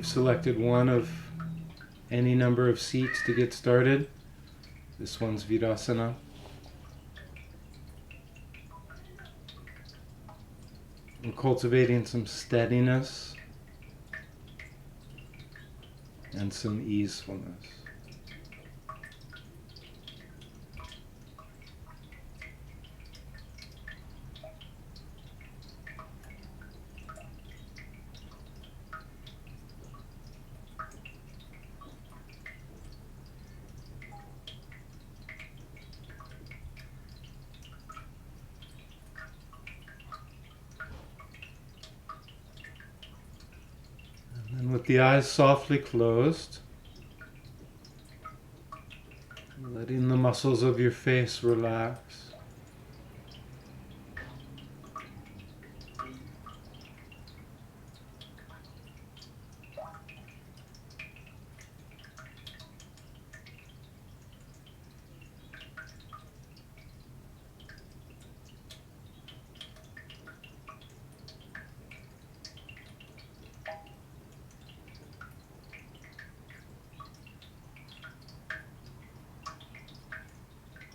You've selected one of any number of seats to get started. This one's Virasana. We're cultivating some steadiness and some easefulness. And with the eyes softly closed, letting the muscles of your face relax.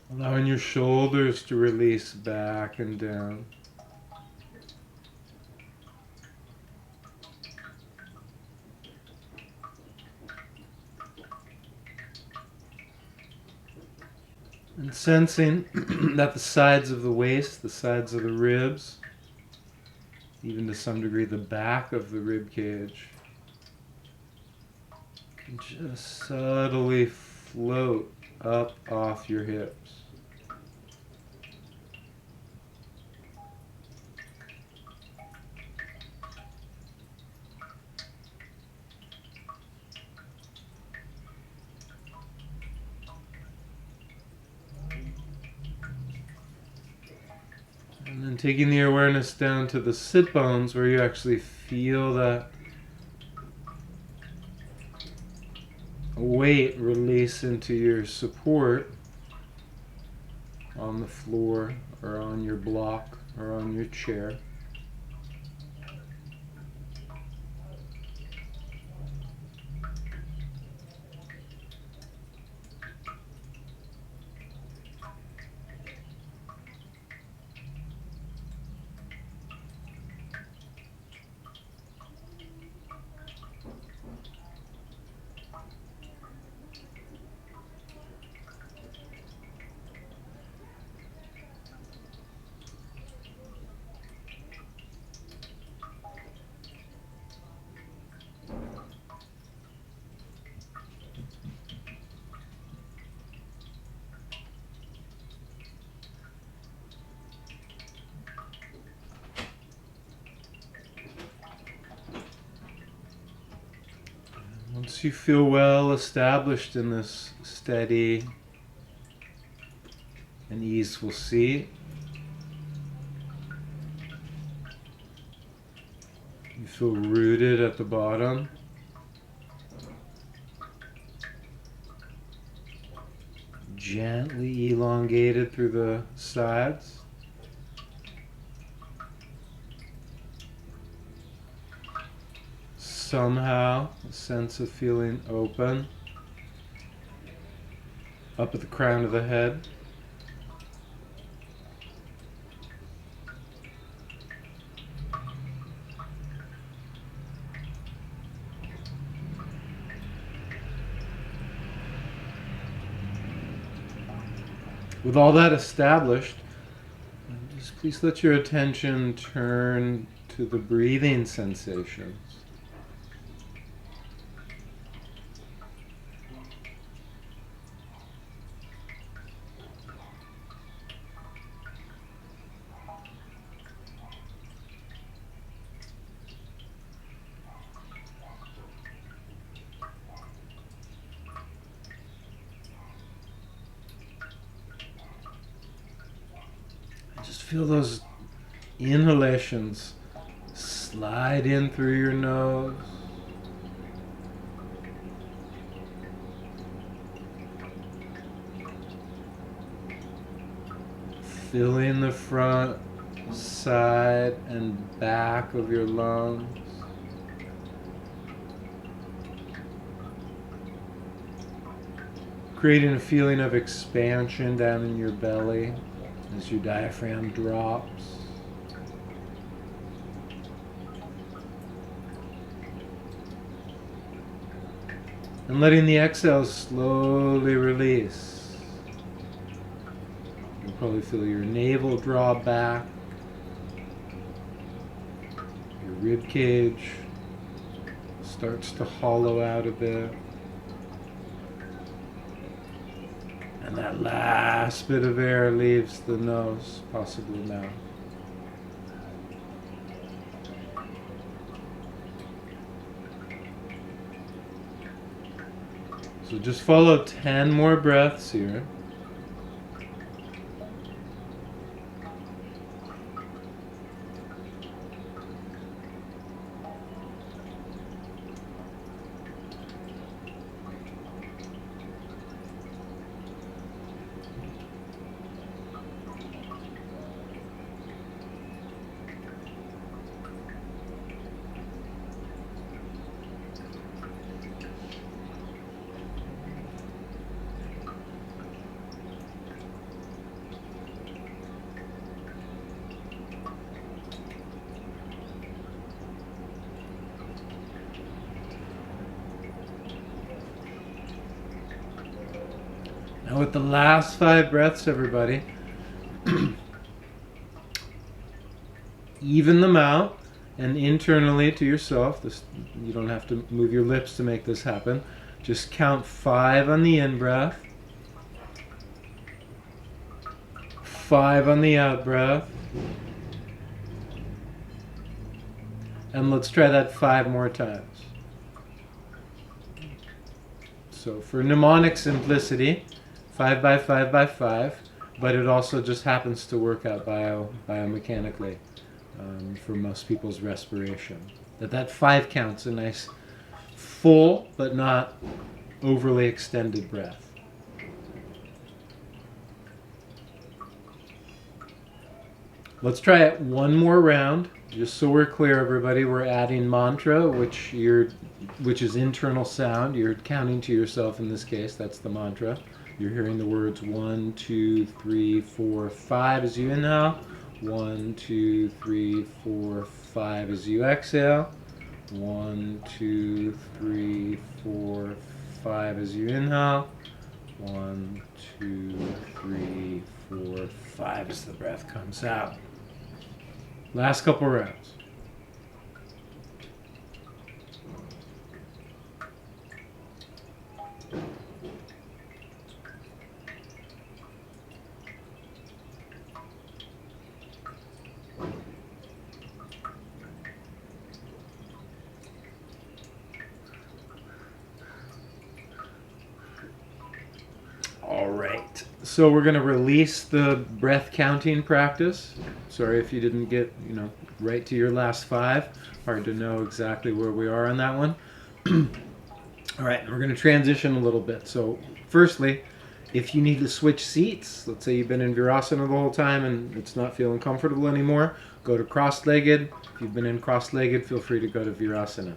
Allowing your shoulders to release back and down. And sensing that the sides of the waist, the sides of the ribs, even to some degree the back of the rib cage, can just subtly float up off your hips. And then taking the awareness down to the sit bones where you actually feel that weight release into your support on the floor or on your block or on your chair. Once you feel well established in this steady and easeful seat, you feel rooted at the bottom. Gently elongated through the sides. Somehow, a sense of feeling open up at the crown of the head. With all that established, just please let your attention turn to the breathing sensations. Just feel those inhalations slide in through your nose. Filling the front, side, and back of your lungs. creating a feeling of expansion down in your belly as your diaphragm drops. And letting the exhale slowly release. You'll probably feel your navel draw back, your rib cage starts to hollow out a bit. And that last bit of air leaves the nose, possibly mouth. So just follow 10 more breaths here. Now with the last 5 breaths, everybody, even them out and internally to yourself. This, you don't have to move your lips to make this happen. Just count 5 on the in-breath, 5 on the out-breath, and let's try that 5 more times. So for mnemonic simplicity, 5 by 5 by 5, but it also just happens to work out biomechanically for most people's respiration. That 5 counts a nice full but not overly extended breath. Let's try it one more round, just so we're clear, everybody. We're adding mantra, which is internal sound. You're counting to yourself in this case. That's the mantra. You're hearing the words 1, 2, 3, 4, 5 as you inhale. 1, 2, 3, 4, 5 as you exhale. 1, 2, 3, 4, 5 as you inhale. 1, 2, 3, 4, 5 as the breath comes out. Last couple rounds. All right, so we're going to release the breath counting practice. Sorry if you didn't get, right to your last 5. Hard to know exactly where we are on that one. All right, we're going to transition a little bit. So firstly, if you need to switch seats, let's say you've been in Virasana the whole time and it's not feeling comfortable anymore, go to cross-legged. If you've been in cross-legged, feel free to go to Virasana.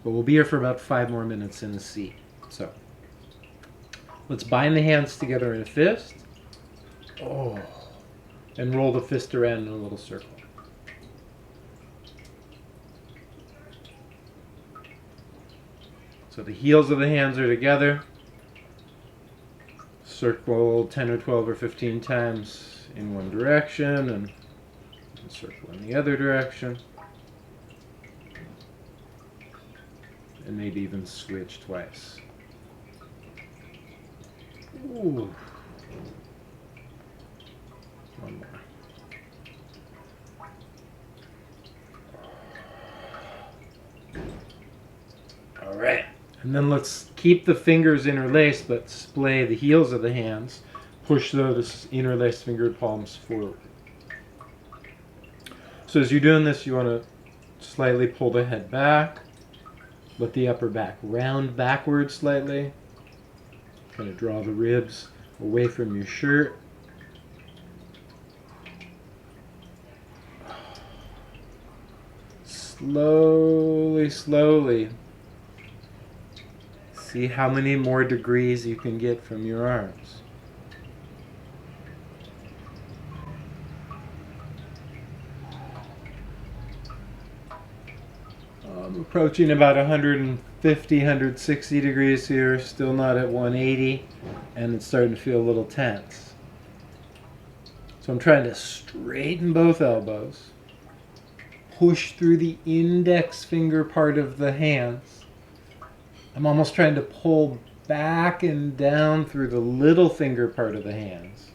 But we'll be here for about 5 more minutes in the seat. So let's bind the hands together in a fist. Oh. And roll the fist around in a little circle. So the heels of the hands are together. Circle 10 or 12 or 15 times in one direction and circle in the other direction. And maybe even switch twice. Ooh. One more. All right. And then let's keep the fingers interlaced, but splay the heels of the hands. Push those interlaced fingered palms forward. So as you're doing this, you want to slightly pull the head back. Let the upper back round backwards slightly. Kind of draw the ribs away from your shirt. Slowly, slowly See how many more degrees you can get from your arms. I'm approaching about 150, 160 degrees here, still not at 180, and it's starting to feel a little tense. So I'm trying to straighten both elbows, push through the index finger part of the hands. I'm almost trying to pull back and down through the little finger part of the hands.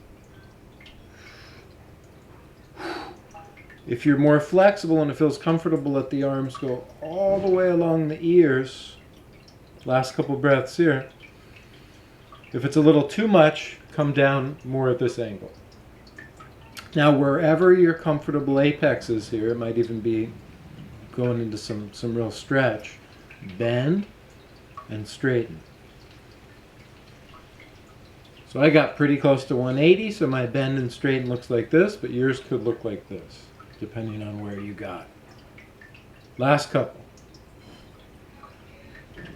If you're more flexible and it feels comfortable, let the arms go all the way along the ears. Last couple breaths here. If it's a little too much, come down more at this angle. Now, wherever your comfortable apex is here, it might even be going into some real stretch. Bend and straighten. So I got pretty close to 180, so my bend and straighten looks like this, but yours could look like this, depending on where you got. Last couple.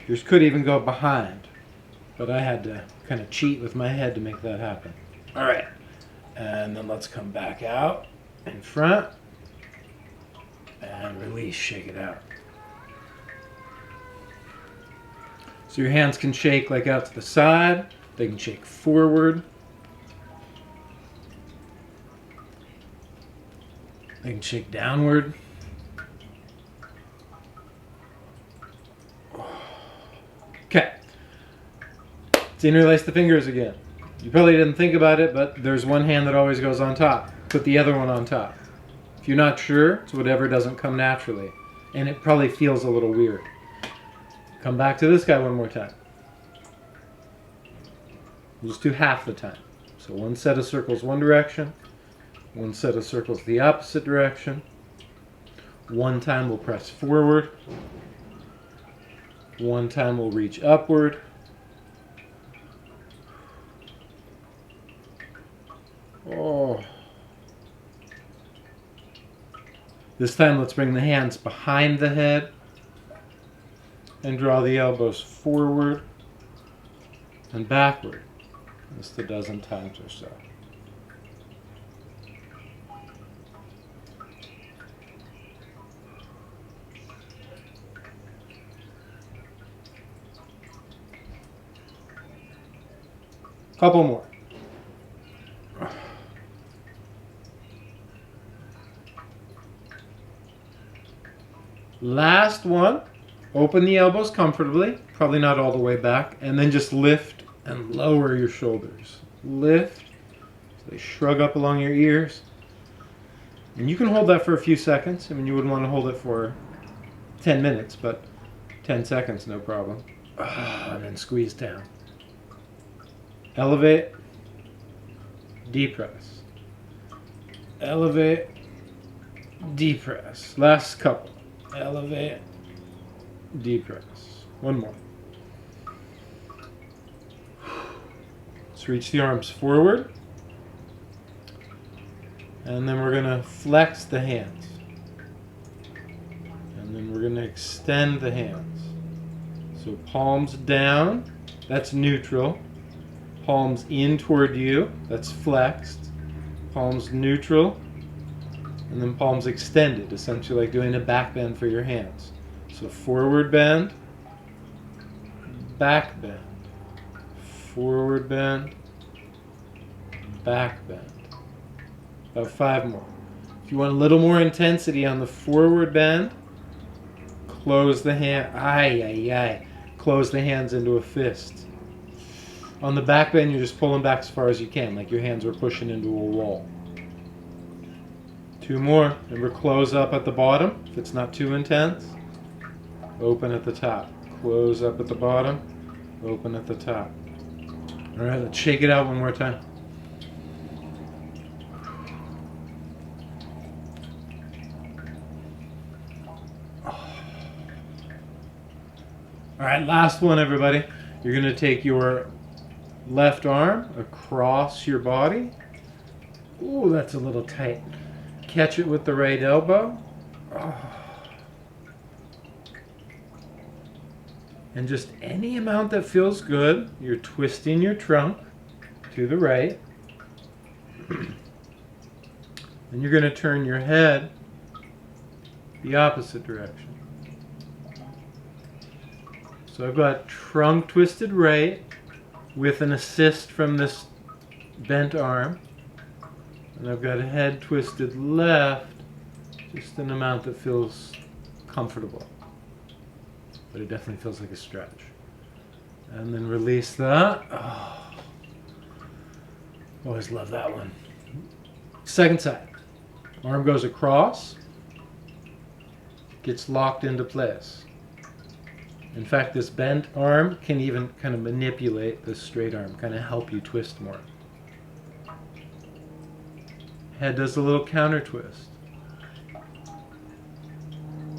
Yours could even go behind, but I had to kind of cheat with my head to make that happen. All right, and then let's come back out in front and release, shake it out. So your hands can shake like out to the side, they can shake forward, they can shake downward. Okay. Let's interlace the fingers again. You probably didn't think about it, but there's one hand that always goes on top. Put the other one on top. If you're not sure, it's whatever doesn't come naturally. And it probably feels a little weird. Come back to this guy one more time. We'll just do half the time. So one set of circles one direction, one set of circles the opposite direction. One time we'll press forward. One time we'll reach upward. Oh. This time let's bring the hands behind the head and draw the elbows forward and backward. Just a dozen times or so. Couple more. Last one. Open the elbows comfortably, probably not all the way back, and then just lift and lower your shoulders. Lift, so they shrug up along your ears. And you can hold that for a few seconds. I mean, you wouldn't want to hold it for 10 minutes, but 10 seconds, no problem. And then squeeze down. Elevate, depress. Elevate, depress. Last couple. Elevate, depress. One more. Let's reach the arms forward. And then we're going to flex the hands. And then we're going to extend the hands. So palms down, that's neutral. Palms in toward you, that's flexed. Palms neutral. And then palms extended, essentially like doing a back bend for your hands. So forward bend, back bend, forward bend, back bend. About 5 more. If you want a little more intensity on the forward bend, close the hand, close the hands into a fist. On the back bend, you're just pulling back as far as you can, like your hands were pushing into a wall. 2 more. Remember, close up at the bottom if it's not too intense. Open at the top. Close up at the bottom. Open at the top. All right, let's shake it out one more time. All right, last one, everybody. You're going to take your left arm across your body. Ooh, that's a little tight. Catch it with the right elbow. Oh. And just any amount that feels good, you're twisting your trunk to the right. And you're going to turn your head the opposite direction. So I've got trunk twisted right with an assist from this bent arm. And I've got head twisted left, just an amount that feels comfortable. But it definitely feels like a stretch. And then release that. Oh, always love that one. Second side. Arm goes across, gets locked into place. In fact, this bent arm can even kind of manipulate this straight arm, kind of help you twist more. Head does a little counter twist.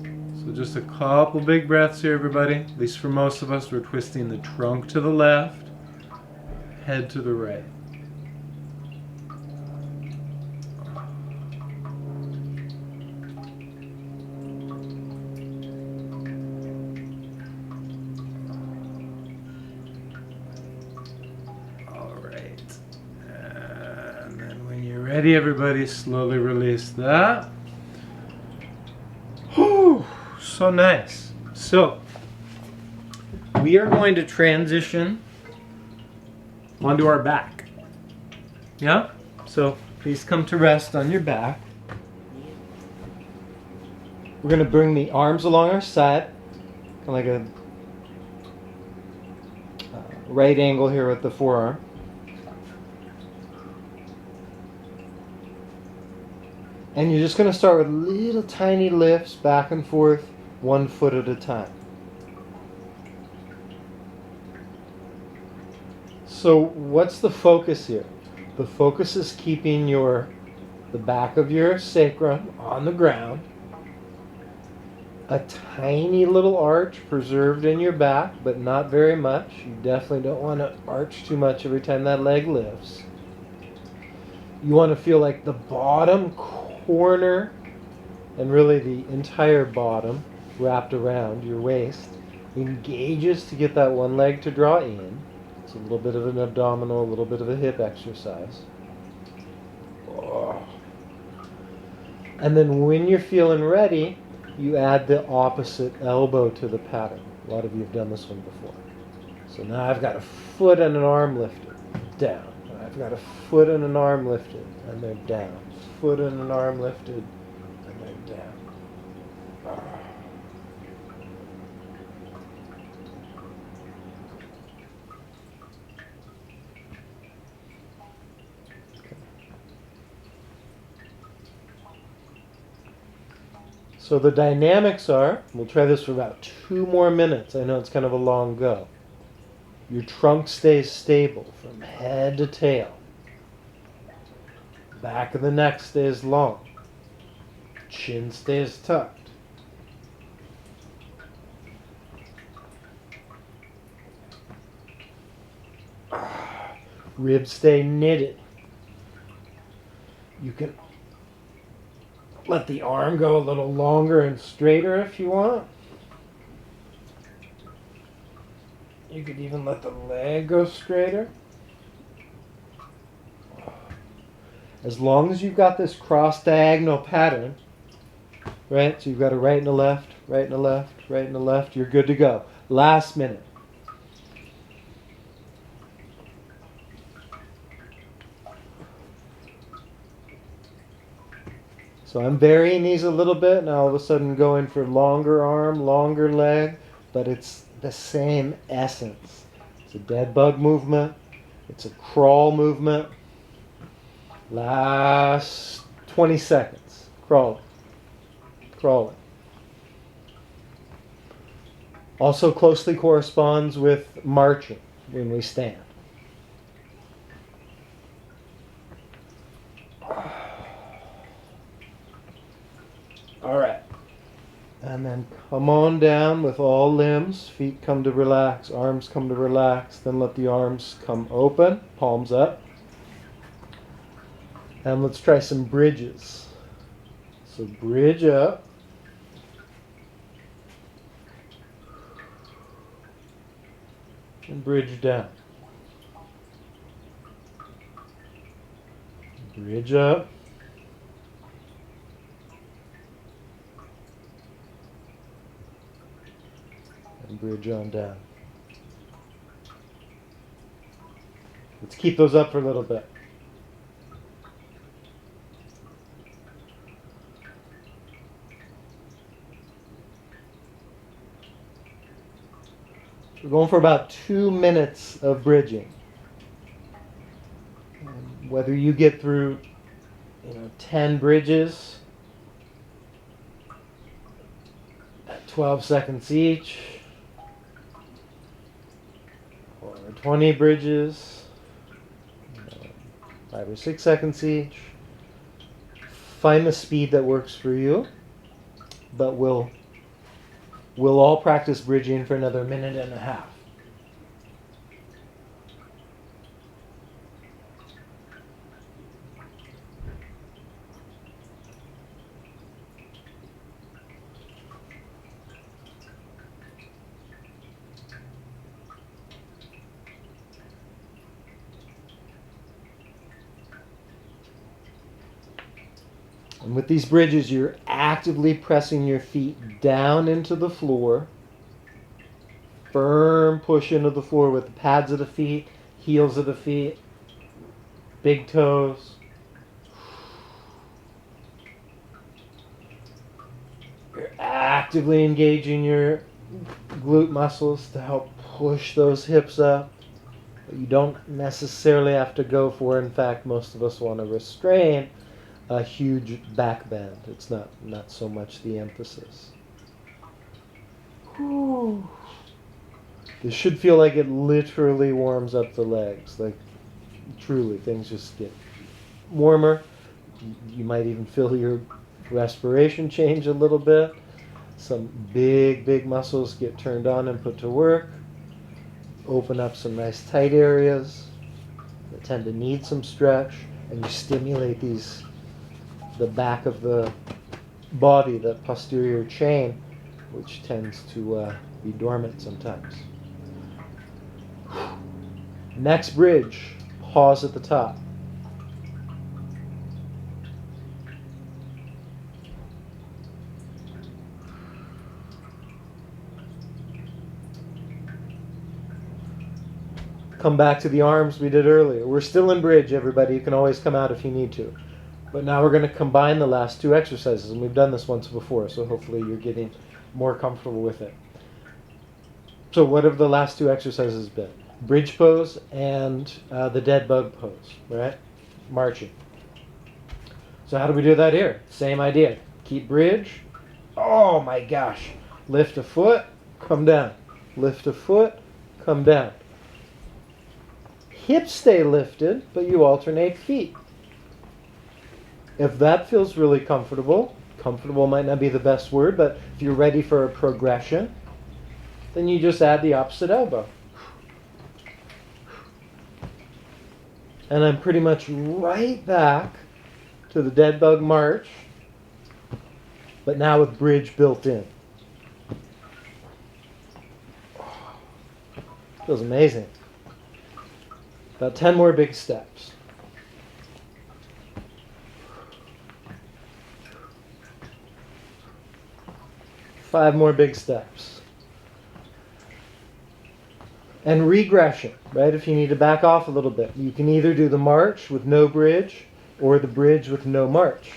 So just a couple big breaths here, everybody. At least for most of us, we're twisting the trunk to the left, head to the right. Ready, everybody, slowly release that. Whew, so nice. So, we are going to transition onto our back. Yeah? So, please come to rest on your back. We're going to bring the arms along our side, kind of like a right angle here with the forearm. And you're just going to start with little tiny lifts back and forth, 1 foot at a time. So what's the focus here? The focus is keeping the back of your sacrum on the ground. A tiny little arch preserved in your back, but not very much. You definitely don't want to arch too much every time that leg lifts. You want to feel like the bottom corner and really the entire bottom wrapped around your waist engages to get that one leg to draw in. It's a little bit of an abdominal, a little bit of a hip exercise. Oh. And then when you're feeling ready, you add the opposite elbow to the pattern. A lot of you have done this one before. So now I've got a foot and an arm lifted, down. I've got a foot and an arm lifted, and they're down. Foot and an arm lifted, and they're down. So the dynamics are, we'll try this for about 2 more minutes. I know it's kind of a long go. Your trunk stays stable from head to tail. Back of the neck stays long. Chin stays tucked. Ribs stay knitted. You can let the arm go a little longer and straighter if you want. You could even let the leg go straighter. As long as you've got this cross-diagonal pattern, right? So you've got a right and a left, right and a left, right and a left. You're good to go. Last minute. So I'm varying these a little bit, and all of a sudden going for longer arm, longer leg, but it's the same essence. It's a DeadBug movement. It's a crawl movement. Last 20 seconds. Crawling. Crawling. Also closely corresponds with marching when we stand. All right. And then come on down with all limbs. Feet come to relax. Arms come to relax. Then let the arms come open. Palms up. And let's try some bridges. So bridge up. and bridge down. Bridge up. And bridge on down. Let's keep those up for a little bit. We're going for about 2 minutes of bridging. Whether you get through 10 bridges at 12 seconds each, or 20 bridges, 5 or 6 seconds each, find the speed that works for you, but we'll all practice bridging for another minute and a half. And with these bridges, you're actively pressing your feet down into the floor. Firm push into the floor with the pads of the feet, heels of the feet, big toes. You're actively engaging your glute muscles to help push those hips up. But you don't necessarily have to go for, in fact, most of us want to restrain a huge back bend. It's not so much the emphasis. Whew. This should feel like it literally warms up the legs. Like, truly, things just get warmer. You might even feel your respiration change a little bit. Some big muscles get turned on and put to work. Open up some nice tight areas that tend to need some stretch, and you stimulate the back of the body, the posterior chain, which tends to be dormant sometimes. Next bridge, pause at the top. Come back to the arms we did earlier. We're still in bridge, everybody. You can always come out if you need to. But now we're going to combine the last two exercises, and we've done this once before, so hopefully you're getting more comfortable with it. So what have the last two exercises been? Bridge pose and the dead bug pose, right? Marching. So how do we do that here? Same idea. Keep bridge. Oh my gosh. Lift a foot, come down. Lift a foot, come down. Hips stay lifted, but you alternate feet. If that feels really comfortable might not be the best word, but if you're ready for a progression, then you just add the opposite elbow. And I'm pretty much right back to the dead bug march, but now with bridge built in. Feels amazing. About 10 more big steps. Five more big steps. And regression, right? If you need to back off a little bit, you can either do the march with no bridge or the bridge with no march.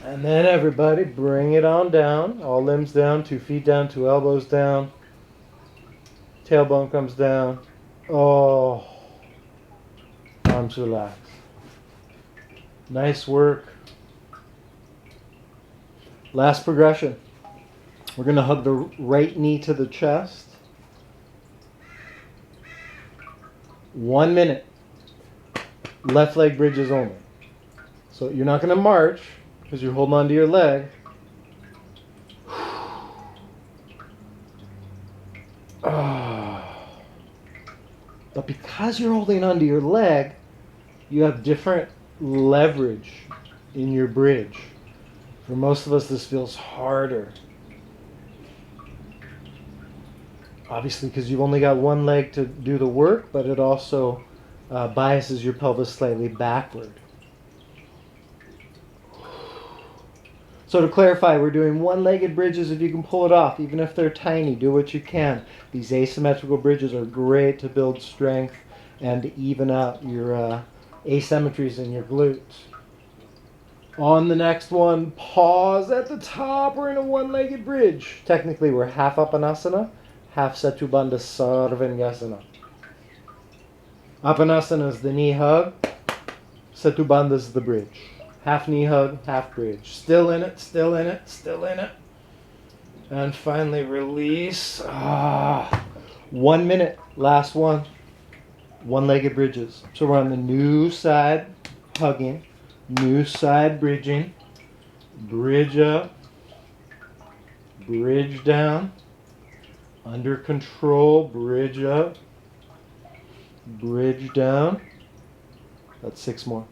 And then everybody bring it on down. All limbs down, 2 feet down, 2 elbows down. Tailbone comes down. Oh, arms relax. Nice work. Last progression. We're going to hug the right knee to the chest. 1 minute. Left leg bridges only. So you're not going to march because you're holding onto your leg. But because you're holding onto your leg, you have different leverage in your bridge. For most of us, this feels harder. obviously because you've only got one leg to do the work, but it also biases your pelvis slightly backward. So to clarify, we're doing one-legged bridges if you can pull it off, even if they're tiny. Do what you can. These asymmetrical bridges are great to build strength and to even out your asymmetries in your glutes. On the next one, pause at the top. We're in a one-legged bridge. Technically, we're half Apanasana, half Setubandha Sarvangasana. Apanasana is the knee hug. Setubandha is the bridge. Half knee hug, half bridge. Still in it, still in it, still in it. And finally release. 1 minute, last one. One-legged bridges. So we're on the new side, hugging. New side, bridging. Bridge up. Bridge down. Under control, bridge up. Bridge down. That's 6 more.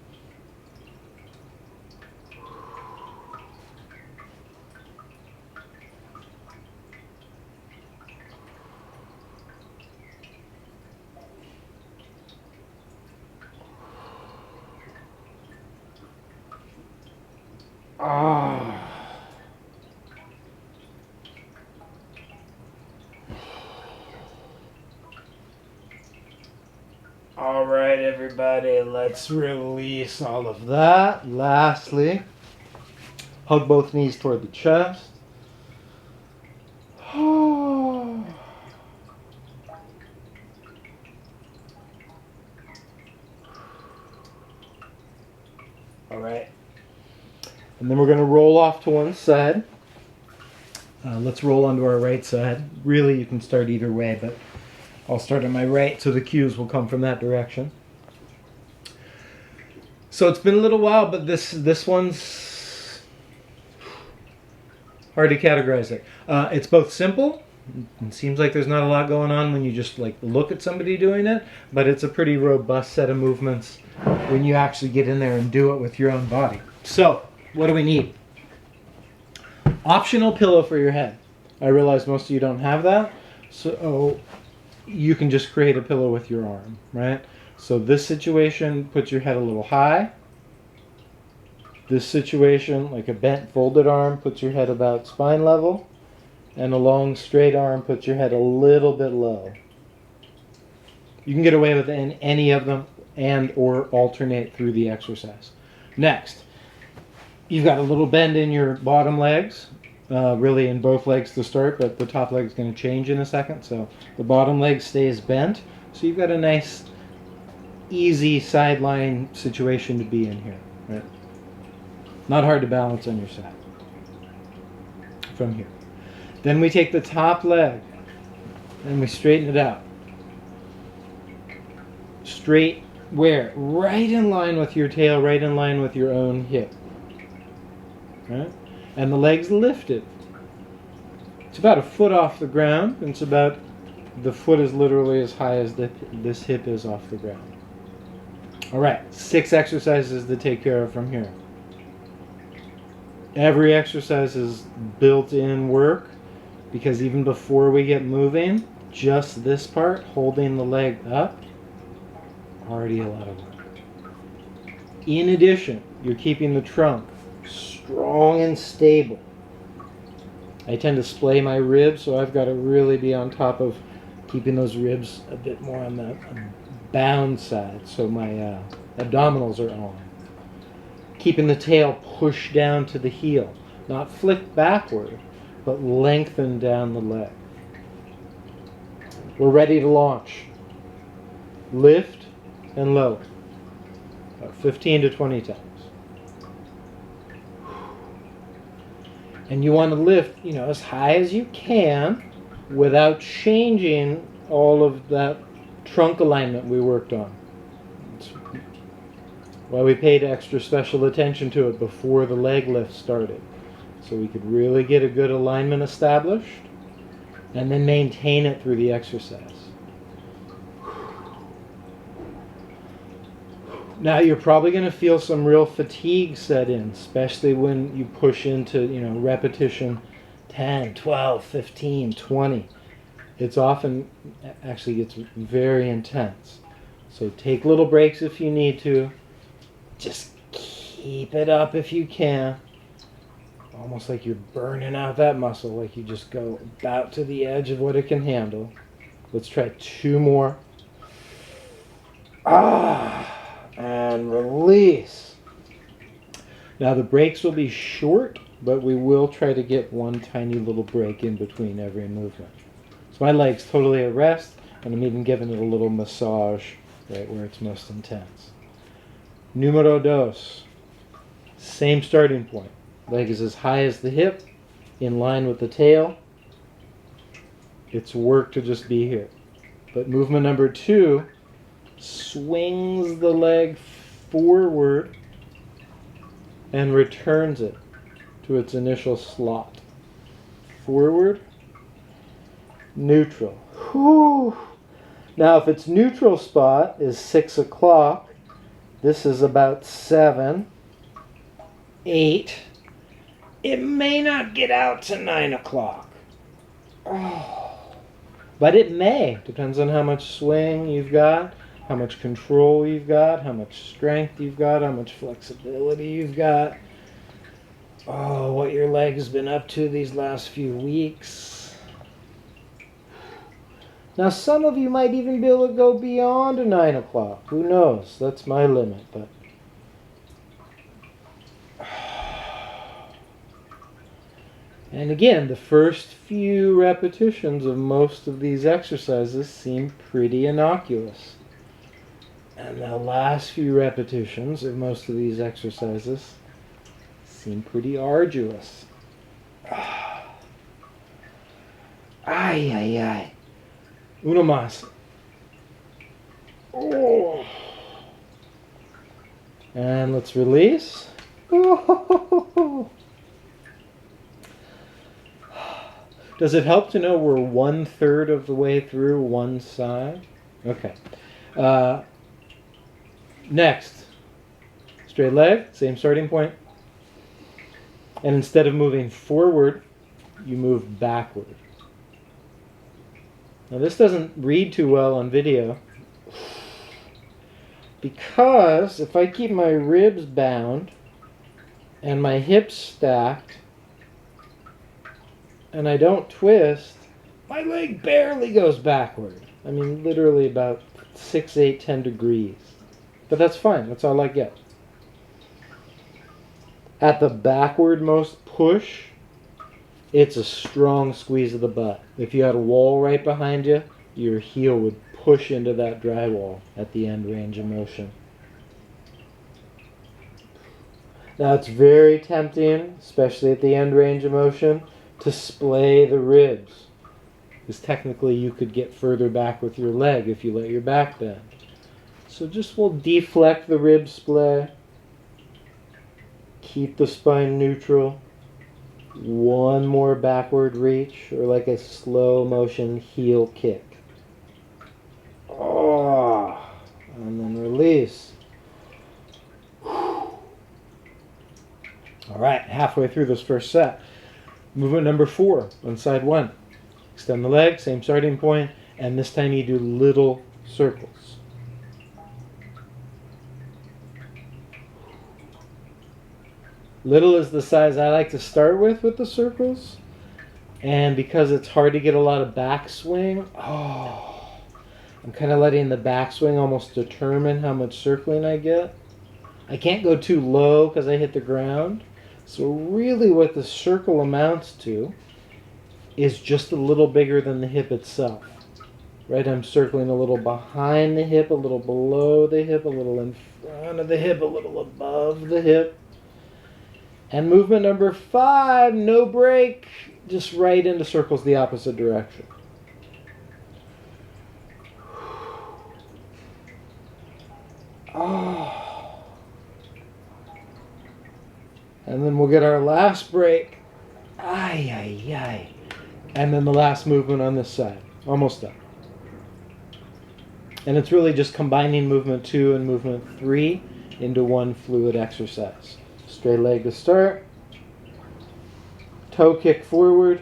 All right, everybody, let's release all of that. Lastly, hug both knees toward the chest. All right. And then we're going to roll off to one side. Let's roll onto our right side. Really, you can start either way, but I'll start on my right, so the cues will come from that direction. So it's been a little while, but this one's hard to categorize it. It's both simple. It seems like there's not a lot going on when you just like look at somebody doing it, but it's a pretty robust set of movements when you actually get in there and do it with your own body. So, what do we need? Optional pillow for your head. I realize most of you don't have that, so you can just create a pillow with your arm, right? So this situation, puts your head a little high. This situation, like a bent folded arm, puts your head about spine level. And a long straight arm puts your head a little bit low. You can get away with any of them and or alternate through the exercise. Next, you've got a little bend in your bottom legs. Really in both legs to start, but the top leg is going to change in a second. So the bottom leg stays bent. So you've got a nice, easy sideline situation to be in here. Right? Not hard to balance on your side. From here. Then we take the top leg and we straighten it out. Straight where? Right in line with your tail, right in line with your own hip. Right? And the leg's lifted. It's about a foot off the ground. And it's about, the foot is literally as high as this hip is off the ground. All right, 6 exercises to take care of from here. Every exercise is built-in work because even before we get moving, just this part, holding the leg up, already a lot of work. In addition, you're keeping the trunk strong and stable. I tend to splay my ribs, so I've got to really be on top of keeping those ribs a bit more on the bound side, so my abdominals are on. Keeping the tail pushed down to the heel, not flicked backward, but lengthen down the leg. We're ready to launch. Lift and lower. About 15 to 20 times. And you want to lift, as high as you can without changing all of that trunk alignment we worked on. That's why we paid extra special attention to it before the leg lift started. So we could really get a good alignment established and then maintain it through the exercise. Now you're probably going to feel some real fatigue set in, especially when you push into, repetition 10, 12, 15, 20. it's often actually gets very intense. So take little breaks if you need to. Just keep it up if you can. Almost like you're burning out that muscle, like you just go about to the edge of what it can handle. Let's try 2 more. And release. Now the breaks will be short, but we will try to get one tiny little break in between every movement. So my leg's totally at rest, and I'm even giving it a little massage right where it's most intense. Numero dos. Same starting point. Leg is as high as the hip, in line with the tail. It's work to just be here. But movement number 2 swings the leg forward and returns it to its initial slot. Forward, neutral. Whew. Now if its neutral spot is 6 o'clock, this is about 7, 8. It may not get out to 9 o'clock. But it may. Depends on how much swing you've got, how much control you've got, how much strength you've got, how much flexibility you've got. Oh, what your leg has been up to these last few weeks. Now some of you might even be able to go beyond 9 o'clock. Who knows? That's my limit, but and again, the first few repetitions of most of these exercises seem pretty innocuous. And the last few repetitions of most of these exercises seem pretty arduous. Ay, ay, ay. Uno más. Oh. And let's release. Oh. Does it help to know we're 1/3 of the way through one side? Okay. Next. Straight leg, same starting point. And instead of moving forward, you move backward. Now this doesn't read too well on video, because if I keep my ribs bound and my hips stacked and I don't twist, my leg barely goes backward. I mean, literally about 6, 8, 10 degrees. But that's fine. That's all I get. At the backwardmost push, it's a strong squeeze of the butt. If you had a wall right behind you, your heel would push into that drywall at the end range of motion. Now it's very tempting, especially at the end range of motion, to splay the ribs. Because technically you could get further back with your leg if you let your back bend. So just we'll deflect the rib splay. Keep the spine neutral. One more backward reach, or like a slow motion heel kick. Oh, and then release. All right, halfway through this first set. Movement number 4 on side 1. Extend the leg, same starting point, and this time you do little circles. Little is the size I like to start with the circles, and because it's hard to get a lot of backswing, I'm kind of letting the backswing almost determine how much circling I get. I can't go too low because I hit the ground. So really what the circle amounts to is just a little bigger than the hip itself. Right? I'm circling a little behind the hip, a little below the hip, a little in front of the hip, a little above the hip. And movement number 5, no break, just right into circles the opposite direction. And then we'll get our last break. Ay, ay, ay. And then the last movement on this side. Almost done. And it's really just combining movement 2 and movement 3 into one fluid exercise. Straight leg to start. Toe kick forward.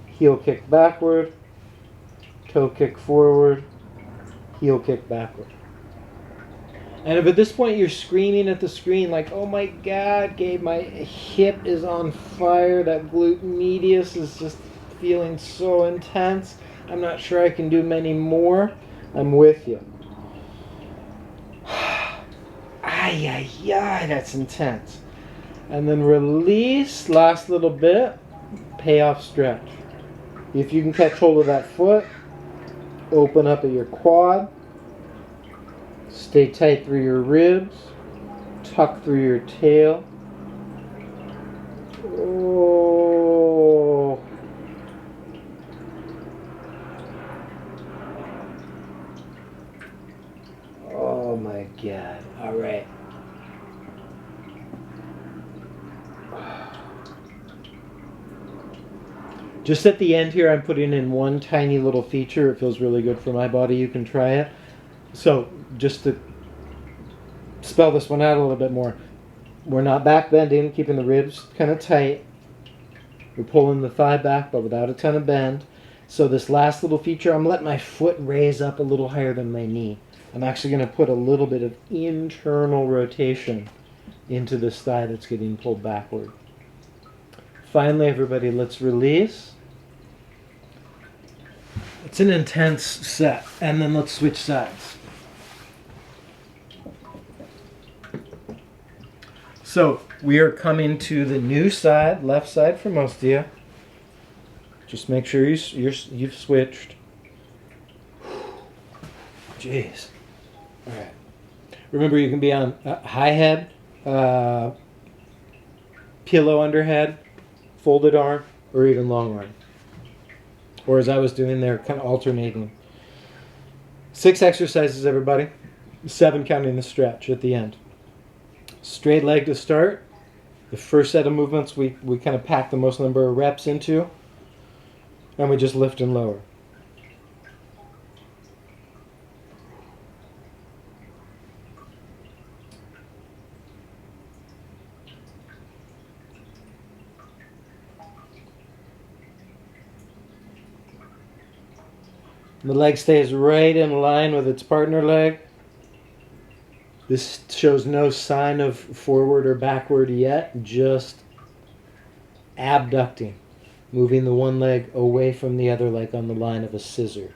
Heel kick backward. toe kick forward, heel kick backward. And if at this point you're screaming at the screen like, oh my god, Gabe, my hip is on fire, that glute medius is just feeling so intense, I'm not sure I can do many more, I'm with you. Ay, ay, ay, that's intense. And then release, last little bit, payoff stretch. If you can catch hold of that foot, open up at your quad, stay tight through your ribs, tuck through your tail. Oh. Oh my god. All right. Just at the end here, I'm putting in one tiny little feature. It feels really good for my body. You can try it. So, just to spell this one out a little bit more, we're not back bending, keeping the ribs kind of tight. We're pulling the thigh back, but without a ton of bend. So this last little feature, I'm letting my foot raise up a little higher than my knee. I'm actually going to put a little bit of internal rotation into this thigh that's getting pulled backward. Finally, everybody, let's release. It's an intense set, and then let's switch sides. So we are coming to the new side, left side for most of you. Just make sure you've switched. Jeez. All right. Remember, you can be on high head, pillow under head, folded arm, or even long arm. Or as I was doing there, kind of alternating. 6 exercises, everybody. 7 counting the stretch at the end. Straight leg to start. The first set of movements we kind of pack the most number of reps into. And we just lift and lower. The leg stays right in line with its partner leg. This shows no sign of forward or backward yet, just abducting, moving the one leg away from the other like on the line of a scissor.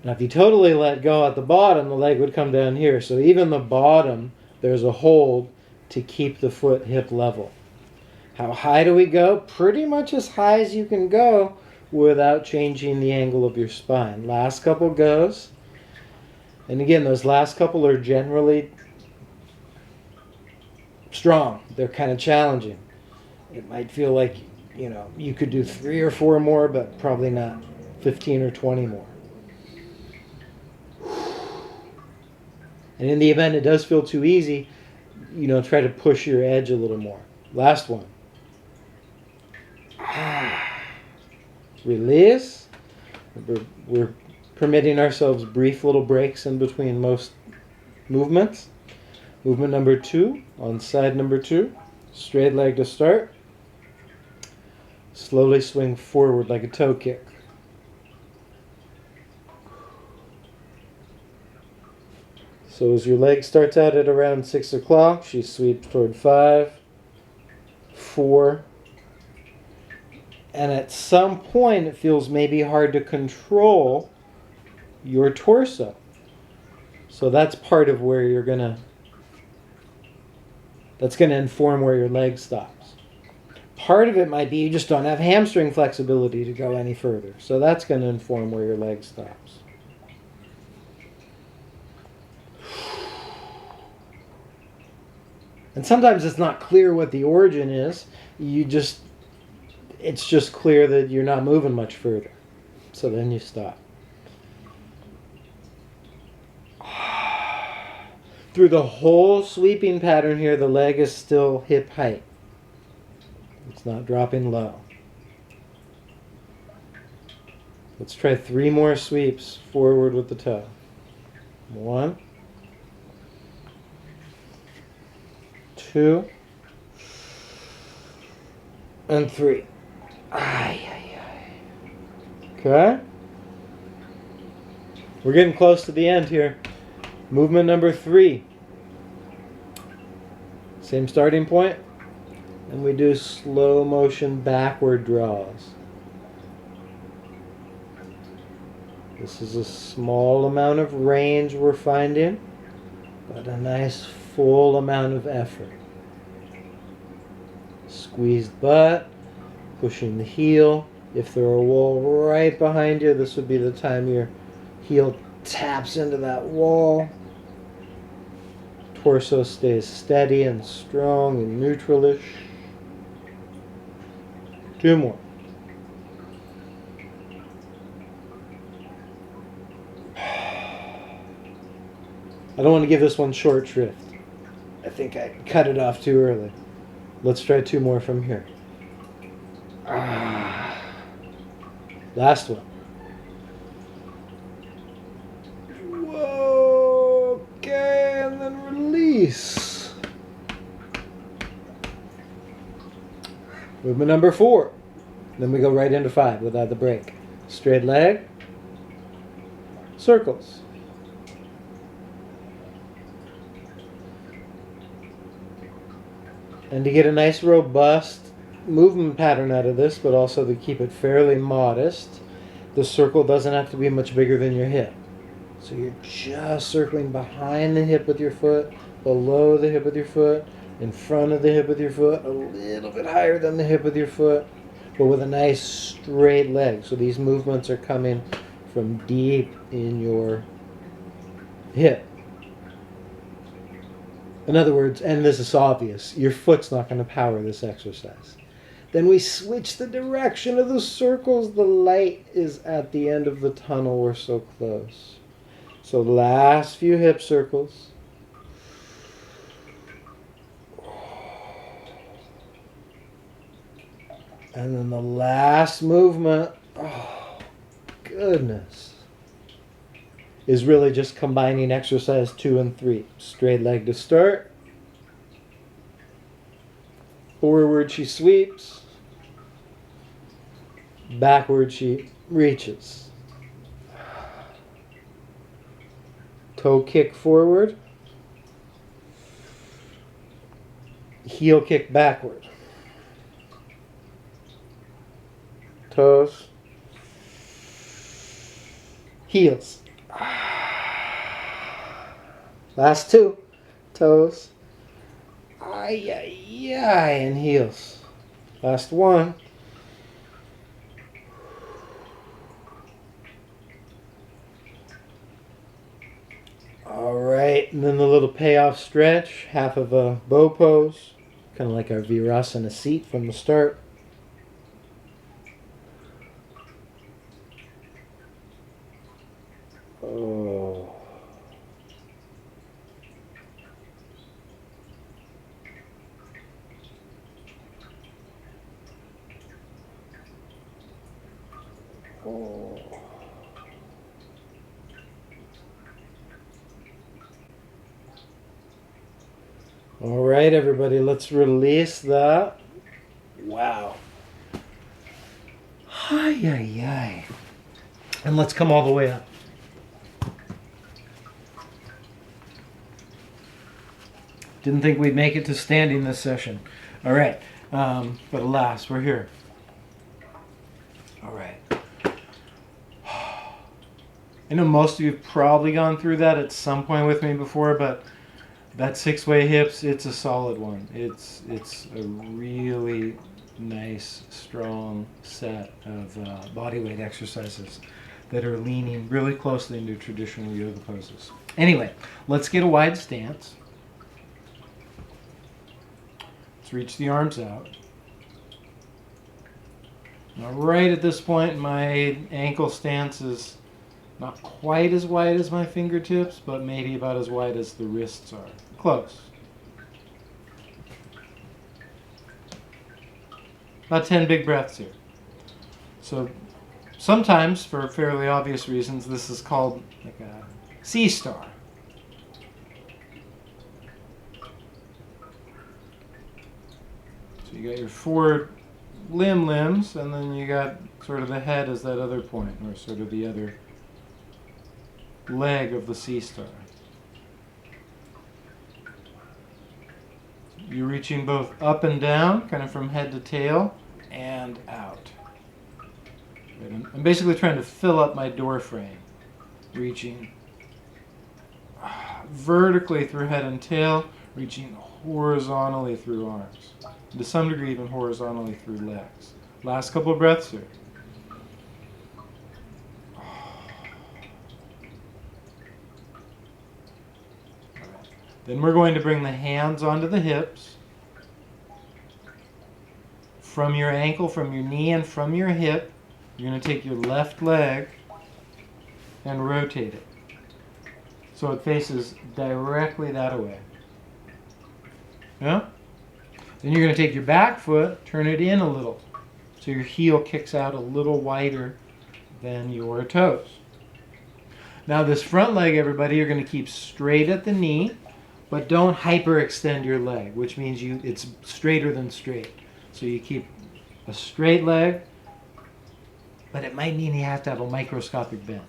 Now if you totally let go at the bottom, the leg would come down here. So even the bottom, there's a hold to keep the foot hip level. How high do we go? Pretty much as high as you can go without changing the angle of your spine. Last couple goes. And again, those last couple are generally strong. They're kind of challenging. It might feel like, you could do 3 or 4 more, but probably not 15 or 20 more. And in the event it does feel too easy, try to push your edge a little more. Last one. Release. We're permitting ourselves brief little breaks in between most movements. Movement number 2 on side number 2. Straight leg to start. Slowly swing forward like a toe kick. So as your leg starts out at around 6 o'clock, she sweeps toward 5, 4, and at some point it feels maybe hard to control your torso. So that's part of where that's gonna inform where your leg stops. Part of it might be you just don't have hamstring flexibility to go any further. So that's gonna inform where your leg stops. And sometimes it's not clear what the origin is. It's just clear that you're not moving much further. So then you stop. Through the whole sweeping pattern here, the leg is still hip height. It's not dropping low. Let's try 3 more sweeps forward with the toe. 1, 2, and 3. Ay, ay, ay. Okay. We're getting close to the end here. Movement number 3. Same starting point. And we do slow motion backward draws. This is a small amount of range we're finding, but a nice full amount of effort. Squeezed butt, pushing the heel. If there were a wall right behind you, this would be the time your heel taps into that wall. Torso stays steady and strong and neutralish. 2 more. I don't want to give this one short shrift. I think I cut it off too early. Let's try 2 more from here. Last one. Whoa, okay, and then release. Movement number 4. Then we go right into 5 without the break. Straight leg. Circles. And to get a nice robust movement pattern out of this, but also to keep it fairly modest, the circle doesn't have to be much bigger than your hip. So you're just circling behind the hip with your foot, below the hip with your foot, in front of the hip with your foot, a little bit higher than the hip with your foot, but with a nice straight leg. So these movements are coming from deep in your hip. In other words, and this is obvious, your foot's not going to power this exercise. Then we switch the direction of the circles. The light is at the end of the tunnel. We're so close. So last few hip circles. And then the last movement, oh goodness, is really just combining exercise 2 and 3. Straight leg to start. Forward she sweeps. Backward she reaches. Toe kick forward. Heel kick backward. Toes. Heels. Last 2. Toes. Ay, ay, ay, and heels. Last 1. All right, and then the little payoff stretch, half of a bow pose, kind of like our Virasana seat from the start. Oh. Oh. All right, everybody, let's release that. Wow. Ay, ay, ay. And let's come all the way up. Didn't think we'd make it to standing this session. All right, but alas, we're here. All right. I know most of you have probably gone through that at some point with me before, but that 6-way hips, it's a solid one. It's a really nice, strong set of bodyweight exercises that are leaning really closely into traditional yoga poses. Anyway, let's get a wide stance. Let's reach the arms out. Now, right at this point, my ankle stance is not quite as wide as my fingertips, but maybe about as wide as the wrists are. Close. About 10 big breaths here. So sometimes, for fairly obvious reasons, this is called like a C-star. So you got your forward limbs, and then you got sort of the head as that other point, or sort of the other leg of the sea star. You're reaching both up and down, kind of from head to tail, and out. I'm basically trying to fill up my door frame, reaching vertically through head and tail, reaching horizontally through arms, to some degree even horizontally through legs. Last couple of breaths here. Then we're going to bring the hands onto the hips, from your ankle, from your knee, and from your hip. You're going to take your left leg and rotate it so it faces directly that way. Yeah? Then you're going to take your back foot, turn it in a little, so your heel kicks out a little wider than your toes. Now this front leg, everybody, you're going to keep straight at the knee, but don't hyperextend your leg, which means it's straighter than straight. So you keep a straight leg, but it might mean you have to have a microscopic bend.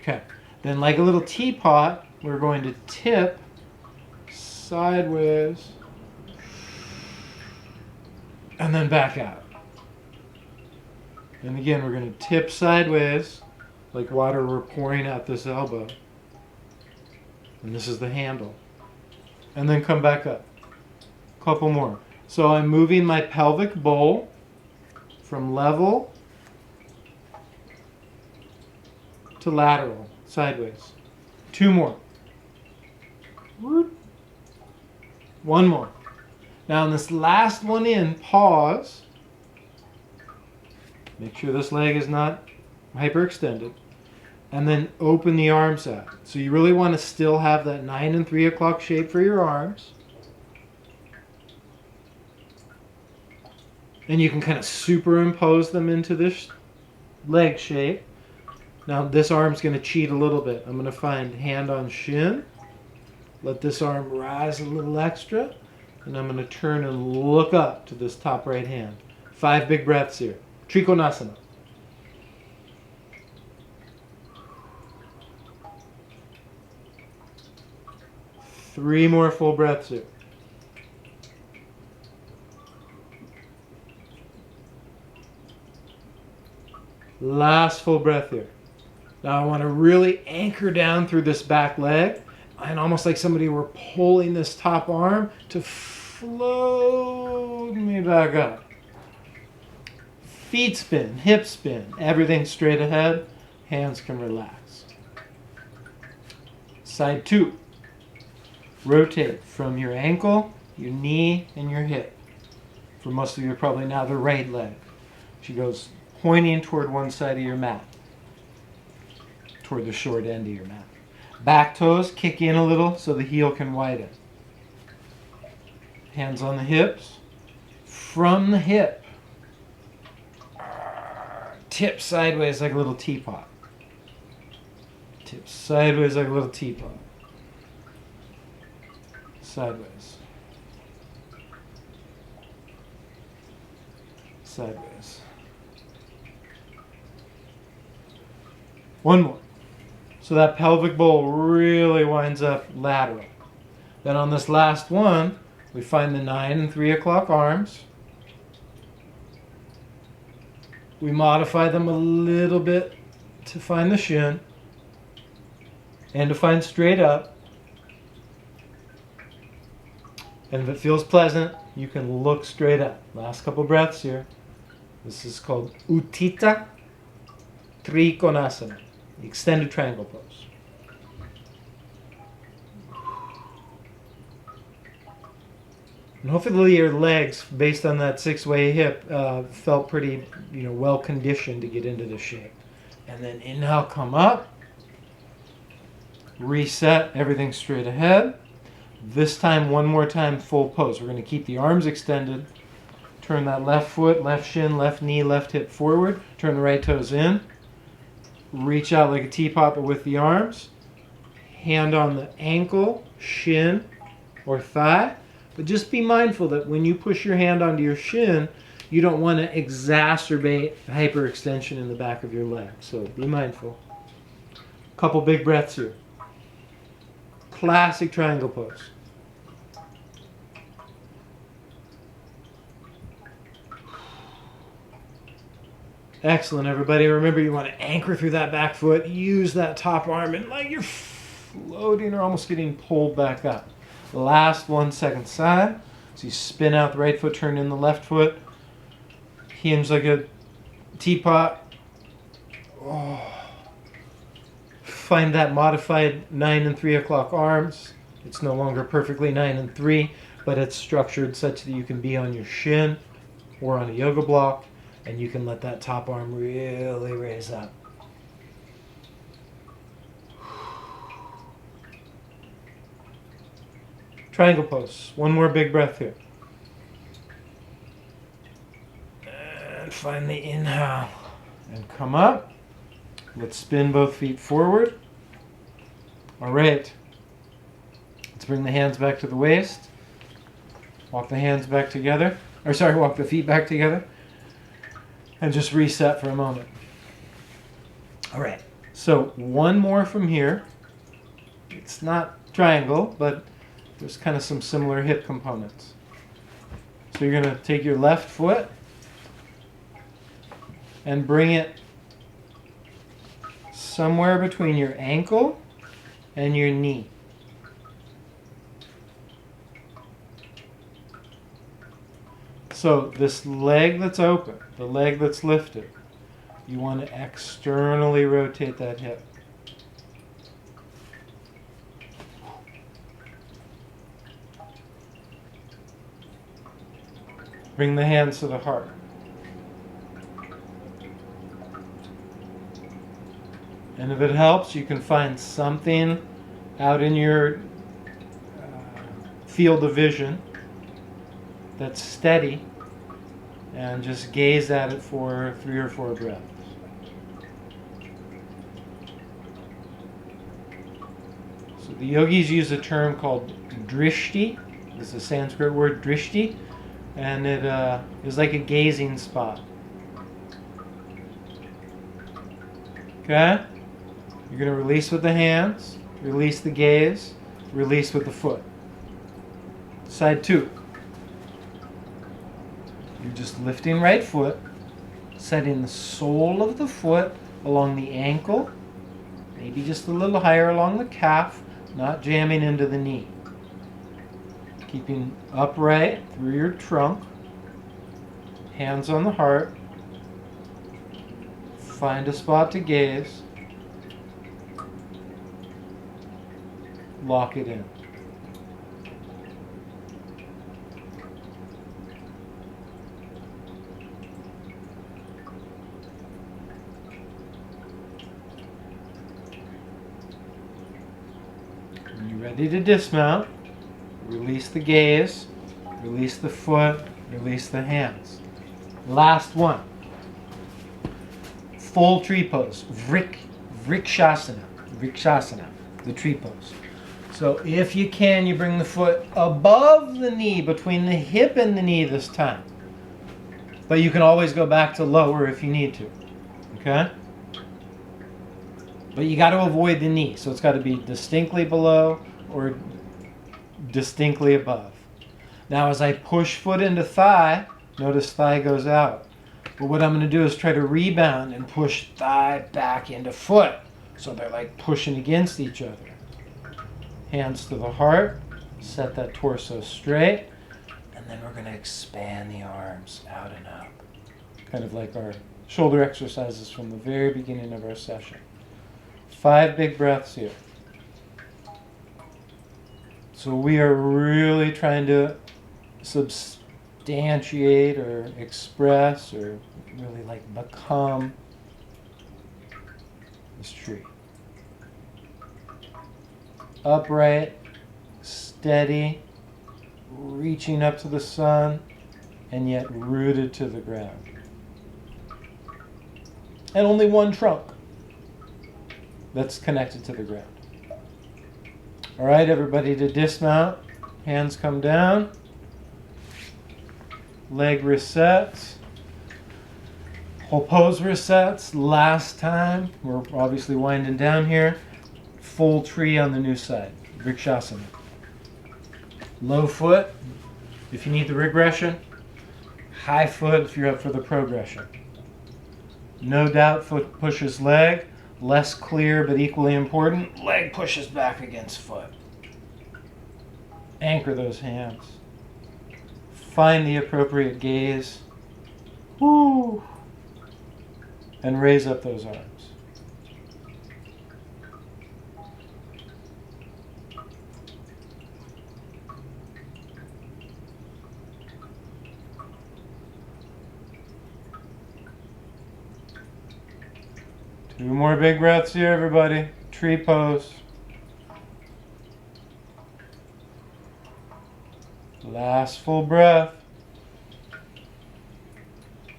Okay. Then like a little teapot, we're going to tip sideways and then back out. And again, we're going to tip sideways like water we're pouring out this elbow. And this is the handle. And then come back up. Couple more. So I'm moving my pelvic bowl from level to lateral, sideways. 2 more. One more. Now on this last one in, pause. Make sure this leg is not hyperextended. And then open the arms out. So you really want to still have that 9 and 3 o'clock shape for your arms. And you can kind of superimpose them into this leg shape. Now this arm's going to cheat a little bit. I'm going to find hand on shin. Let this arm rise a little extra. And I'm going to turn and look up to this top right hand. 5 big breaths here. Trikonasana. Three more full breaths here. Last full breath here. Now I want to really anchor down through this back leg, and almost like somebody were pulling this top arm to float me back up. Feet spin, hip spin, everything straight ahead. Hands can relax. Side 2. Rotate from your ankle, your knee, and your hip. For most of you, probably now the right leg. She goes pointing toward one side of your mat, toward the short end of your mat. Back toes kick in a little so the heel can widen. Hands on the hips. From the hip, tip sideways like a little teapot. Tip sideways like a little teapot. Sideways. Sideways. One more. So that pelvic bowl really winds up lateral. Then on this last one, we find the 9 and 3 o'clock arms. We modify them a little bit to find the shin and to find straight up. And if it feels pleasant, you can look straight up. Last couple breaths here. This is called Utthita Trikonasana, the extended triangle pose. And hopefully your legs, based on that 6-way hip, felt pretty, well conditioned to get into the shape. And then inhale, come up. Reset, everything straight ahead. This time, one more time, full pose. We're going to keep the arms extended. Turn that left foot, left shin, left knee, left hip forward. Turn the right toes in. Reach out like a teapot, but with the arms. Hand on the ankle, shin, or thigh. But just be mindful that when you push your hand onto your shin, you don't want to exacerbate hyperextension in the back of your leg. So be mindful. Couple big breaths here. Classic triangle pose. Excellent, everybody. Remember, you want to anchor through that back foot. Use that top arm and like you're floating or almost getting pulled back up. Last 1 second side. So you spin out the right foot, turn in the left foot. Hinge like a teapot. Oh. Find that modified 9 and 3 o'clock arms. It's no longer perfectly 9 and 3, but it's structured such that you can be on your shin or on a yoga block, and you can let that top arm really raise up. Triangle pose. One more big breath here. And find the inhale. And come up. Let's spin both feet forward. All right. Let's bring the hands back to the waist. Walk the hands back together. Walk the feet back together. And just reset for a moment. All right. So one more from here. It's not triangle, but there's kind of some similar hip components. So you're going to take your left foot and bring it somewhere between your ankle and your knee. So this leg that's open, the leg that's lifted, you want to externally rotate that hip. Bring the hands to the heart. And if it helps, you can find something out in your field of vision that's steady and just gaze at it for 3 or 4 breaths. So the yogis use a term called drishti. This is a Sanskrit word, drishti, and it is like a gazing spot. Okay? You're going to release with the hands, release the gaze, release with the foot. Side 2. You're just lifting right foot, setting the sole of the foot along the ankle, maybe just a little higher along the calf, not jamming into the knee. Keeping upright through your trunk, hands on the heart. Find a spot to gaze. Lock it in. When you're ready to dismount, release the gaze, release the foot, release the hands. Last one. Full tree pose. Vrikshasana, the tree pose. So if you can, you bring the foot above the knee, between the hip and the knee this time. But you can always go back to lower if you need to. Okay? But you got to avoid the knee. So it's got to be distinctly below or distinctly above. Now as I push foot into thigh, notice thigh goes out. But what I'm going to do is try to rebound and push thigh back into foot. So they're like pushing against each other. Hands to the heart, set that torso straight, and then we're going to expand the arms out and up. Kind of like our shoulder exercises from the very beginning of our session. 5 big breaths here. So we are really trying to substantiate or express or really like become this tree. Upright, steady, reaching up to the sun, and yet rooted to the ground. And only one trunk that's connected to the ground. All right, everybody, to dismount, hands come down, leg resets, Whole pose resets. Last time. We're obviously winding down here. Full tree on the new side. Vrikshasana. Low foot if you need the regression. High foot if you're up for the progression. No doubt foot pushes leg. Less clear but equally important. Leg pushes back against foot. Anchor those hands. Find the appropriate gaze. Woo! And raise up those arms. Two more big breaths here, everybody. Tree pose. Last full breath.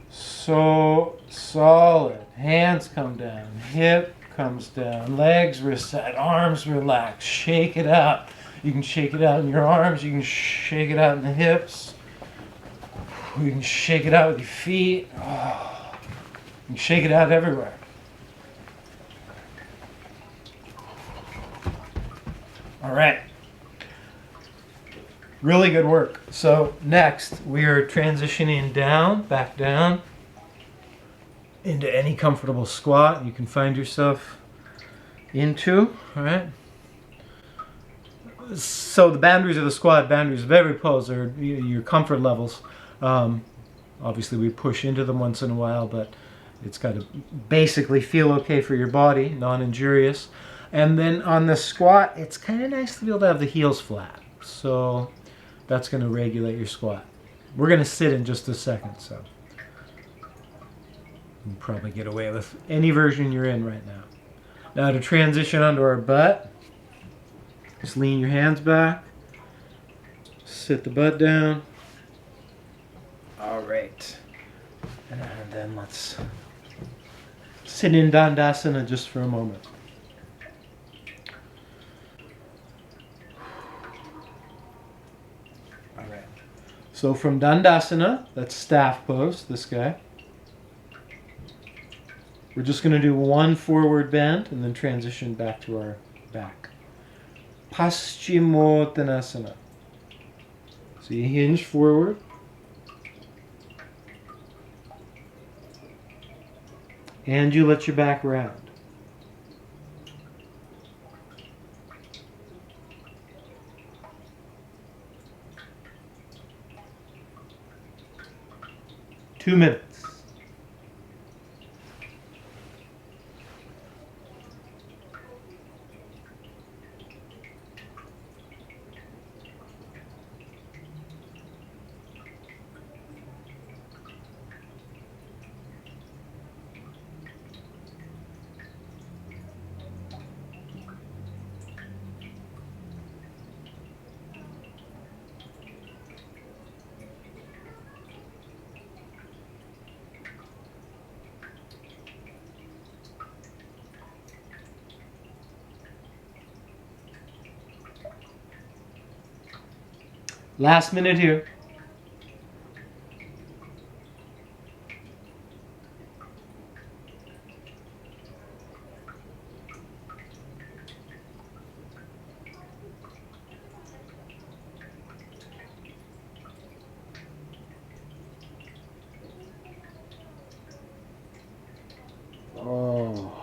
So solid. Hands come down. Hip comes down. Legs reset. Arms relax. Shake it out. You can shake it out in your arms. You can shake it out in the hips. You can shake it out with your feet. Oh, you can shake it out everywhere. All right. Really good work. So next we are transitioning down, back down into any comfortable squat you can find yourself into. All right. So the boundaries of the squat, boundaries of every pose are your comfort levels. Obviously we push into them once in a while, but it's got to basically feel okay for your body, non-injurious. And then on the squat, it's kind of nice to be able to have the heels flat. So that's going to regulate your squat. We're going to sit in just a second, so you can probably get away with any version you're in right now. Now to transition onto our butt, just lean your hands back, sit the butt down. All right. And then let's sit in Dandasana just for a moment. So from Dandasana, that's staff pose, this guy. We're just going to do one forward bend and then transition back to our back. Paschimottanasana. So you hinge forward. And you let your back round. Two minutes. Last minute here. Oh.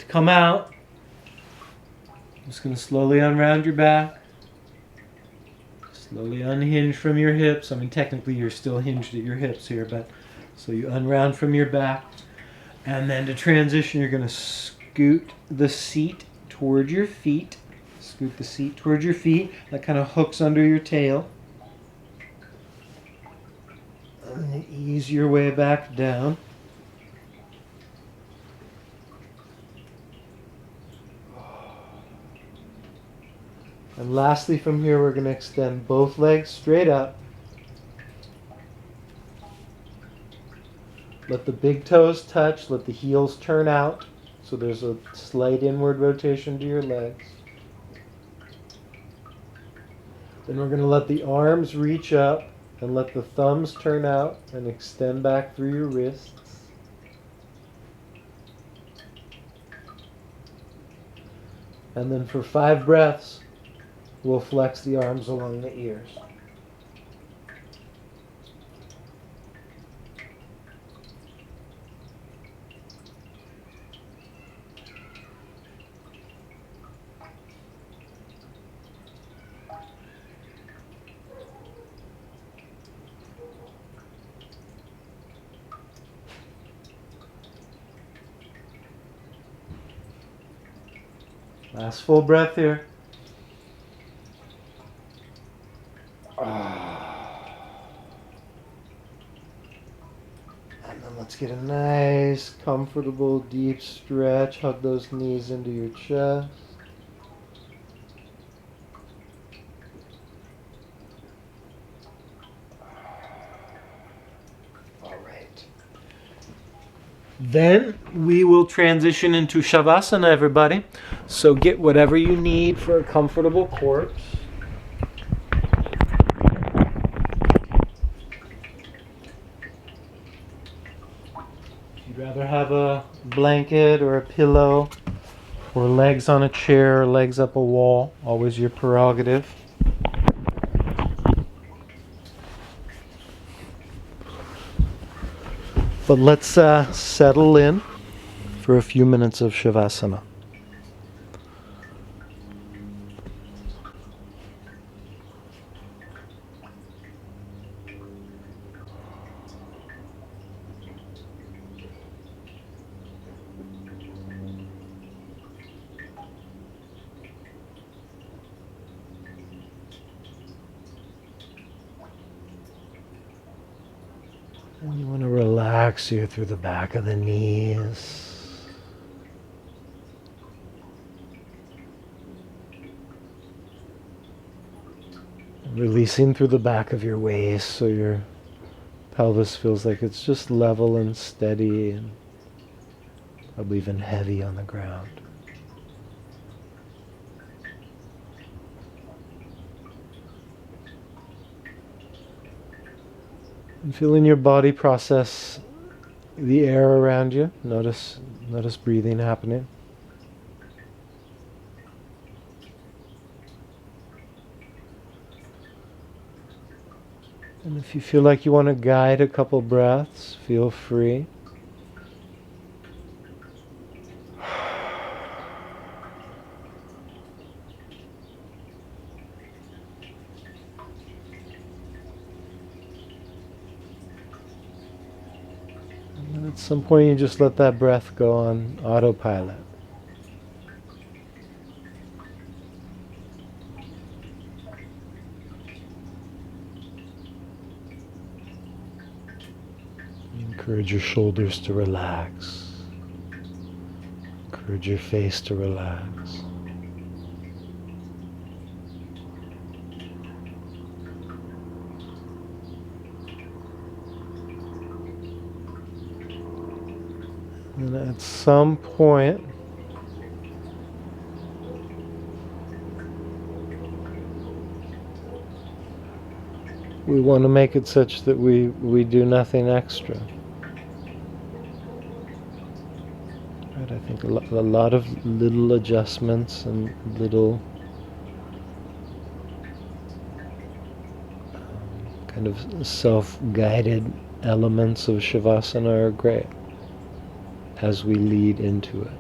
Come out. Just going to slowly unround your back. Slowly unhinge from your hips. I mean, technically you're still hinged at your hips here, but so you unround from your back. And then to transition, you're going to scoot the seat toward your feet. Scoot the seat toward your feet. That kind of hooks under your tail. And then ease your way back down. And lastly from here, we're going to extend both legs straight up. Let the big toes touch. Let the heels turn out. So there's a slight inward rotation to your legs. Then we're going to let the arms reach up and let the thumbs turn out and extend back through your wrists. And then for 5 breaths, we'll flex the arms along the ears. Last full breath here. And then let's get a nice, comfortable, deep stretch. Hug those knees into your chest. All right. Then we will transition into Shavasana, everybody. So get whatever you need for a comfortable corpse. If you'd rather have a blanket or a pillow or legs on a chair or legs up a wall, always your prerogative. But let's settle in for a few minutes of Shavasana. And you want to relax here through the back of the knees. Releasing through the back of your waist so your pelvis feels like it's just level and steady and probably even heavy on the ground. And feeling your body process the air around you. Notice breathing happening. And if you feel like you want to guide a couple breaths, feel free. And at some point you just let that breath go on autopilot. Encourage your shoulders to relax. Encourage your face to relax. And at some point, we want to make it such that we do nothing extra. Right? I think a lot of little adjustments and little kind of self-guided elements of Shavasana are great as we lead into it.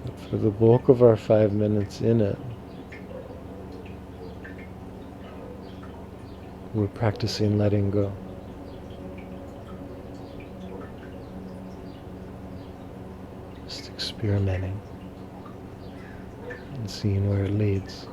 But for the bulk of our 5 minutes in it, we're practicing letting go. Just experimenting and seeing where it leads.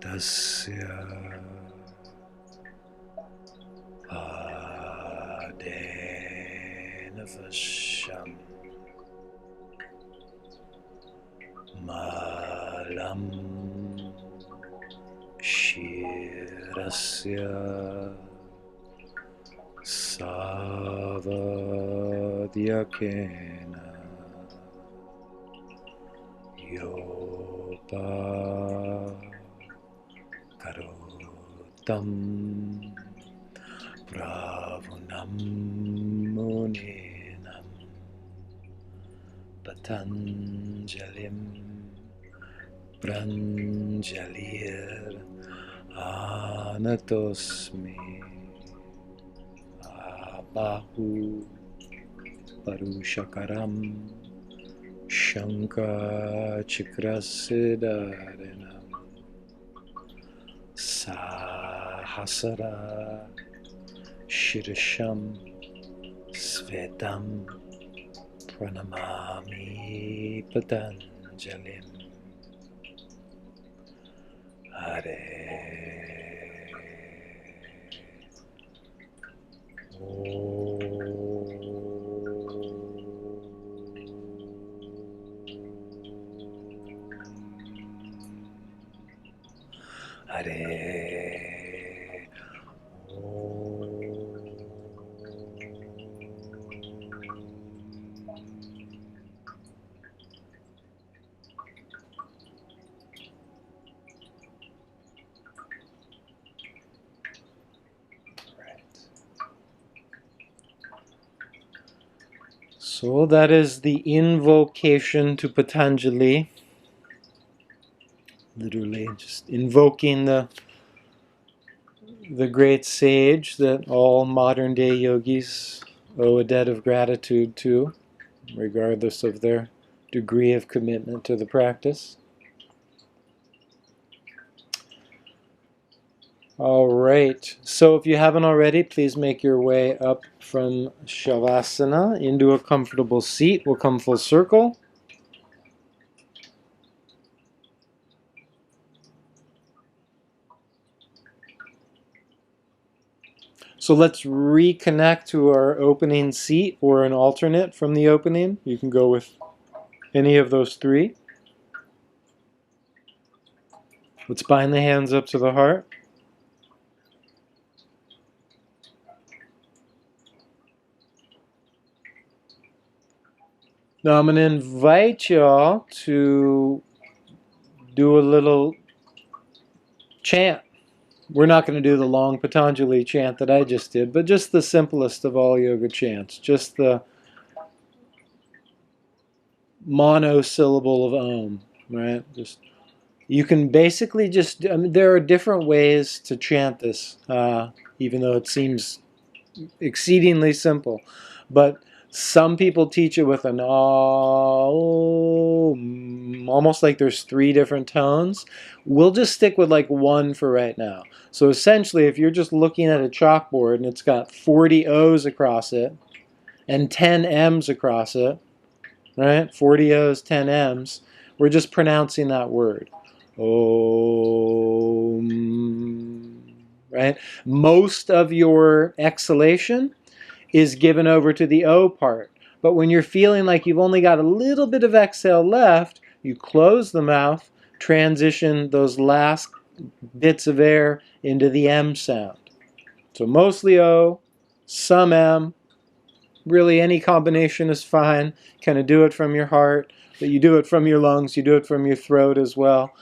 Tasya Adena Vasham Malam Shirasya Savadyakena Yopa Karotam Pravunam Muninam Patanjalim Pranjalir Anatosmi Abahu Parushakaram Shankachikrasidarinam Sahasara Shirisham Svetam Pranamami Patanjalim Hare Hare So that is the invocation to Patanjali. Literally just invoking the great sage that all modern day yogis owe a debt of gratitude to, regardless of their degree of commitment to the practice. All right, so if you haven't already, please make your way up from Shavasana into a comfortable seat. We'll come full circle. So let's reconnect to our opening seat or an alternate from the opening. You can go with any of those three. Let's bind the hands up to the heart. Now I'm going to invite y'all to do a little chant. We're not going to do the long Patanjali chant that I just did, but just the simplest of all yoga chants. Just the monosyllable of Om, right? Just you can basically just. I mean, there are different ways to chant this, even though it seems exceedingly simple, but some people teach it with an Om, almost like there's 3 different tones. We'll just stick with like 1 for right now. So essentially, if you're just looking at a chalkboard and it's got 40 O's across it and 10 M's across it, right? 40 O's, 10 M's. We're just pronouncing that word. Om, right? Most of your exhalation is given over to the O part. But when you're feeling like you've only got a little bit of exhale left, you close the mouth, transition those last bits of air into the M sound. So mostly O, some M, really any combination is fine. Kind of do it from your heart, but you do it from your lungs, you do it from your throat as well.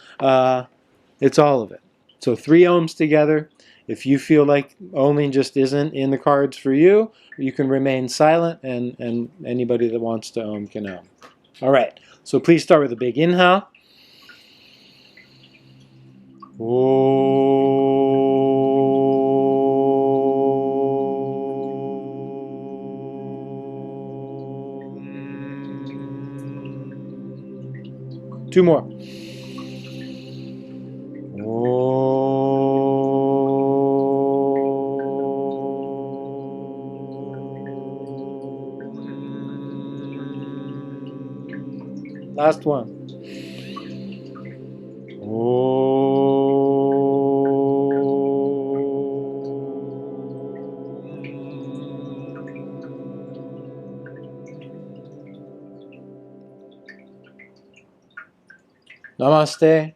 It's all of it. So 3 ohms together. If you feel like ohming just isn't in the cards for you, you can remain silent, and anybody that wants to ohm can ohm. All right, so please start with a big inhale. Two more. Last one. Namaste.